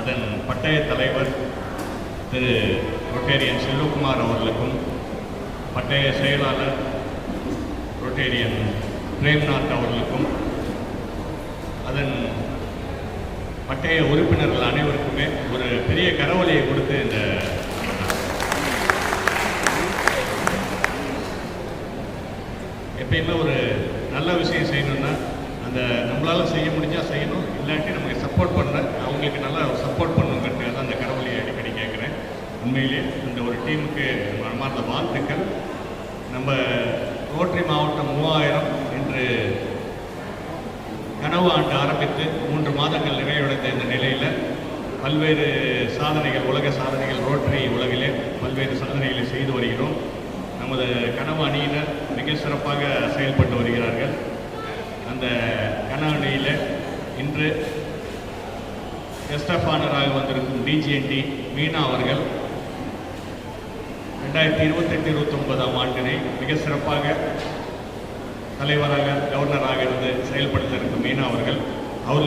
அதன் பட்டய தலைவர் திரு ரொட்டேரியன் செல்வகுமார் அவர்களுக்கும், பட்டய செயலாளர் ரொட்டேரியன் பிரேம்நாத் அவர்களுக்கும், அதன் பட்டய உறுப்பினர்கள் அனைவருக்குமே ஒரு பெரிய கரவொலியை கொடுத்து இந்த எப்பயுமே ஒரு நல்ல விஷயம் செய்யணும்னா அந்த நம்மளால் செய்ய முடிஞ்சால் செய்யணும், இல்லாட்டி நமக்கு சப்போர்ட் பண்ண அவங்களுக்கு நல்லா சப்போர்ட் பண்ணணுங்கிறது தான் அந்த கரவொலியை அடிக்கடி கேட்குறேன். உண்மையிலே இந்த ஒரு டீமுக்கு மனமார்ந்த வாழ்த்துக்கள். நம்ம ரோட்டரி மாவட்டம் 3000 என்று கனவு ஆண்டு ஆரம்பித்து 3 மாதங்கள் நிறைவடைந்த இந்த நிலையில் பல்வேறு சாதனைகள், உலக சாதனைகள், ரோட்டரி உலகிலே பல்வேறு சாதனைகளை செய்து வருகிறோம். நமது கனவு அணியினர் மிக சிறப்பாக செயல்பட்டு வருகிறார்கள். அந்த கனவு அணியில் இன்று கெஸ்ட் ஆஃப் ஆனராக வந்திருக்கும் டிஜிஎன்டி மீனா அவர்கள் 2028-29 ஆண்டினை மிக சிறப்பாக தலைவராக, கவர்னராக இருந்து செயல்படுத்த இருக்கும் மீனா அவர்கள்